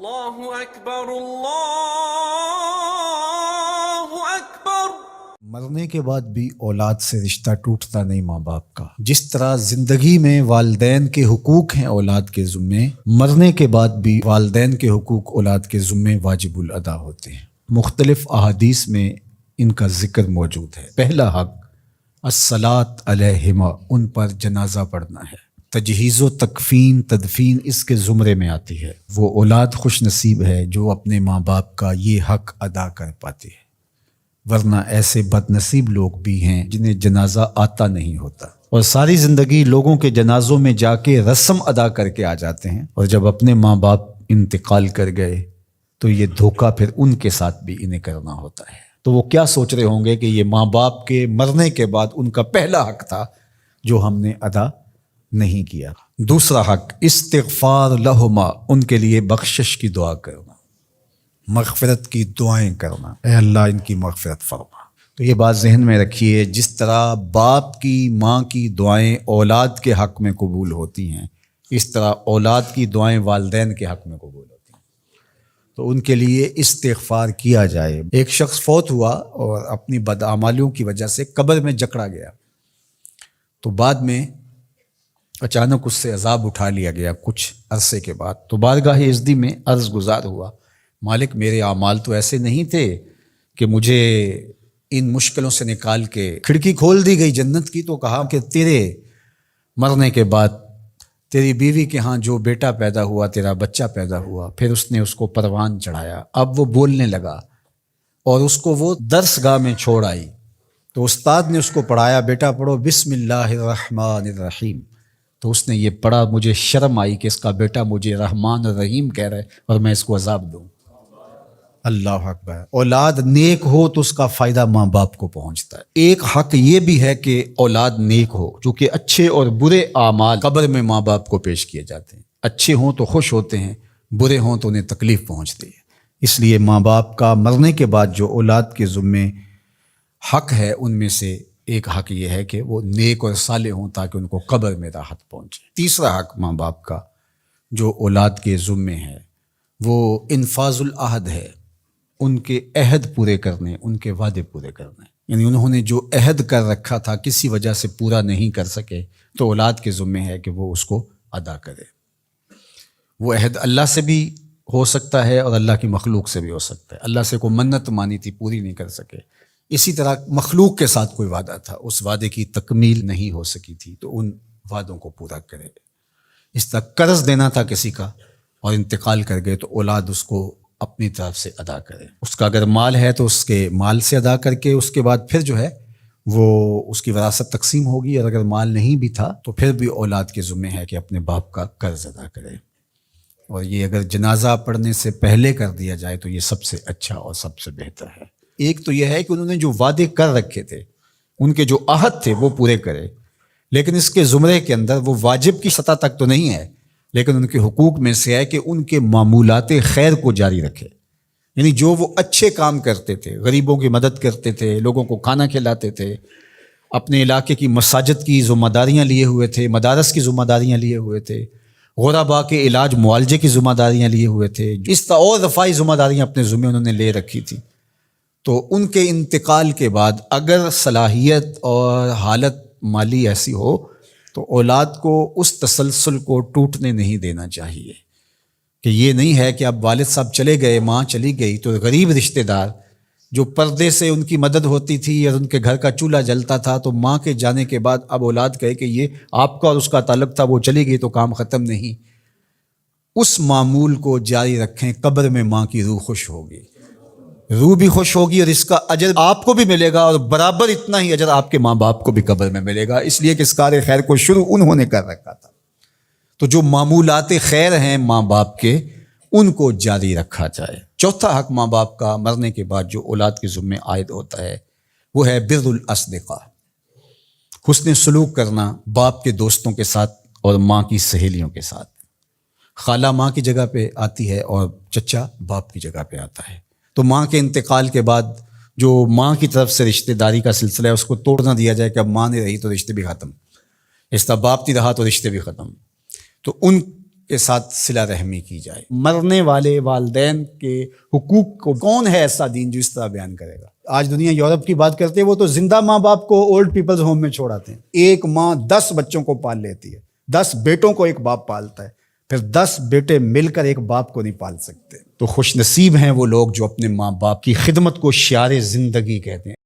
اللہ اکبر اللہ اکبر۔ مرنے کے بعد بھی اولاد سے رشتہ ٹوٹتا نہیں ماں باپ کا۔ جس طرح زندگی میں والدین کے حقوق ہیں اولاد کے ذمے، مرنے کے بعد بھی والدین کے حقوق اولاد کے ذمے واجب الادا ہوتے ہیں۔ مختلف احادیث میں ان کا ذکر موجود ہے۔ پہلا حق الصلاۃ علیہما، ان پر جنازہ پڑھنا ہے۔ تجہیز و تکفین تدفین اس کے زمرے میں آتی ہے۔ وہ اولاد خوش نصیب ہے جو اپنے ماں باپ کا یہ حق ادا کر پاتی ہے، ورنہ ایسے بد نصیب لوگ بھی ہیں جنہیں جنازہ آتا نہیں ہوتا اور ساری زندگی لوگوں کے جنازوں میں جا کے رسم ادا کر کے آ جاتے ہیں، اور جب اپنے ماں باپ انتقال کر گئے تو یہ دھوکہ پھر ان کے ساتھ بھی انہیں کرنا ہوتا ہے۔ تو وہ کیا سوچ رہے ہوں گے کہ یہ ماں باپ کے مرنے کے بعد ان کا پہلا حق تھا جو ہم نے ادا نہیں کیا۔ دوسرا حق استغفار لہما، ان کے لیے بخشش کی دعا کرنا، مغفرت کی دعائیں کرنا، اے اللہ ان کی مغفرت فرما۔ تو یہ بات ذہن میں رکھیے، جس طرح باپ کی ماں کی دعائیں اولاد کے حق میں قبول ہوتی ہیں، اس طرح اولاد کی دعائیں والدین کے حق میں قبول ہوتی ہیں۔ تو ان کے لیے استغفار کیا جائے۔ ایک شخص فوت ہوا اور اپنی بدعمالیوں کی وجہ سے قبر میں جکڑا گیا، تو بعد میں اچانک اس سے عذاب اٹھا لیا گیا کچھ عرصے کے بعد۔ تو بارگاہ عزدی میں عرض گزار ہوا، مالک میرے اعمال تو ایسے نہیں تھے کہ مجھے ان مشکلوں سے نکال کے کھڑکی کھول دی گئی جنت کی۔ تو کہا کہ تیرے مرنے کے بعد تیری بیوی کے ہاں جو بیٹا پیدا ہوا، تیرا بچہ پیدا ہوا، پھر اس نے اس کو پروان چڑھایا، اب وہ بولنے لگا اور اس کو وہ درس گاہ میں چھوڑ آئی، تو استاد نے اس کو پڑھایا، بیٹا پڑھو بسم اللہ الرحمن الرحیم۔ تو اس نے یہ پڑھا، مجھے شرم آئی کہ اس کا بیٹا مجھے رحمان الرحیم کہہ رہا ہے اور میں اس کو عذاب دوں۔ اللہ اکبر۔ اولاد نیک ہو تو اس کا فائدہ ماں باپ کو پہنچتا ہے۔ ایک حق یہ بھی ہے کہ اولاد نیک ہو، چونکہ اچھے اور برے اعمال قبر میں ماں باپ کو پیش کیے جاتے ہیں۔ اچھے ہوں تو خوش ہوتے ہیں، برے ہوں تو انہیں تکلیف پہنچتی ہے۔ اس لیے ماں باپ کا مرنے کے بعد جو اولاد کے ذمے حق ہے، ان میں سے ایک حق یہ ہے کہ وہ نیک اور صالح ہوں تاکہ ان کو قبر میں راحت پہنچے۔ تیسرا حق ماں باپ کا جو اولاد کے ذمے ہے وہ انفاذ العہد ہے، ان کے عہد پورے کرنے، ان کے وعدے پورے کرنے۔ یعنی انہوں نے جو عہد کر رکھا تھا کسی وجہ سے پورا نہیں کر سکے تو اولاد کے ذمے ہے کہ وہ اس کو ادا کرے۔ وہ عہد اللہ سے بھی ہو سکتا ہے اور اللہ کی مخلوق سے بھی ہو سکتا ہے۔ اللہ سے کوئی منت مانی تھی، پوری نہیں کر سکے، اسی طرح مخلوق کے ساتھ کوئی وعدہ تھا، اس وعدے کی تکمیل نہیں ہو سکی تھی تو ان وعدوں کو پورا کرے۔ اس طرح قرض دینا تھا کسی کا اور انتقال کر گئے تو اولاد اس کو اپنی طرف سے ادا کرے۔ اس کا اگر مال ہے تو اس کے مال سے ادا کر کے اس کے بعد پھر جو ہے وہ اس کی وراثت تقسیم ہوگی، اور اگر مال نہیں بھی تھا تو پھر بھی اولاد کے ذمہ ہے کہ اپنے باپ کا قرض ادا کرے۔ اور یہ اگر جنازہ پڑھنے سے پہلے کر دیا جائے تو یہ سب سے اچھا اور سب سے بہتر ہے۔ ایک تو یہ ہے کہ انہوں نے جو وعدے کر رکھے تھے، ان کے جو عہد تھے وہ پورے کرے، لیکن اس کے زمرے کے اندر وہ واجب کی سطح تک تو نہیں ہے، لیکن ان کے حقوق میں سے ہے کہ ان کے معمولات خیر کو جاری رکھے۔ یعنی جو وہ اچھے کام کرتے تھے، غریبوں کی مدد کرتے تھے، لوگوں کو کھانا کھلاتے تھے، اپنے علاقے کی مساجد کی ذمہ داریاں لیے ہوئے تھے، مدارس کی ذمہ داریاں لیے ہوئے تھے، غرباء کے علاج معالجے کی ذمہ داریاں لیے ہوئے تھے، اس طرح اور رفاعی ذمہ داریاں اپنے ذمہ انہوں نے لے رکھی تھی، تو ان کے انتقال کے بعد اگر صلاحیت اور حالت مالی ایسی ہو تو اولاد کو اس تسلسل کو ٹوٹنے نہیں دینا چاہیے کہ یہ نہیں ہے کہ اب والد صاحب چلے گئے، ماں چلی گئی تو غریب رشتہ دار جو پردے سے ان کی مدد ہوتی تھی اور ان کے گھر کا چولہا جلتا تھا، تو ماں کے جانے کے بعد اب اولاد کہے کہ یہ آپ کا اور اس کا تعلق تھا، وہ چلی گئی تو کام ختم نہیں۔ اس معمول کو جاری رکھیں، قبر میں ماں کی روح خوش ہوگی، روح بھی خوش ہوگی، اور اس کا اجر آپ کو بھی ملے گا اور برابر اتنا ہی اجر آپ کے ماں باپ کو بھی قبر میں ملے گا، اس لیے کہ اس کار خیر کو شروع انہوں نے کر رکھا تھا۔ تو جو معمولات خیر ہیں ماں باپ کے، ان کو جاری رکھا جائے۔ چوتھا حق ماں باپ کا مرنے کے بعد جو اولاد کے ذمے عائد ہوتا ہے وہ ہے بر الاصدقاء، حسن سلوک کرنا باپ کے دوستوں کے ساتھ اور ماں کی سہیلیوں کے ساتھ۔ خالہ ماں کی جگہ پہ آتی ہے اور چچا باپ کی جگہ پہ آتا ہے، تو ماں کے انتقال کے بعد جو ماں کی طرف سے رشتہ داری کا سلسلہ ہے اس کو توڑ نہ دیا جائے کہ اب ماں نہیں رہی تو رشتے بھی ختم، اس طرح باپ نہیں رہا تو رشتے بھی ختم۔ تو ان کے ساتھ صلہ رحمی کی جائے. مرنے والے والدین کے حقوق کو کون ہے ایسا دین جو اس طرح بیان کرے گا؟ آج دنیا یورپ کی بات کرتے ہیں، وہ تو زندہ ماں باپ کو اولڈ پیپلز ہوم میں چھوڑ آتے ہیں. ایک ماں 10 بچوں کو پال لیتی ہے، 10 بیٹوں کو ایک باپ پالتا ہے، پھر 10 بیٹے مل کر ایک باپ کو نہیں پال سکتے. تو خوش نصیب ہیں وہ لوگ جو اپنے ماں باپ کی خدمت کو شعار زندگی کہتے ہیں.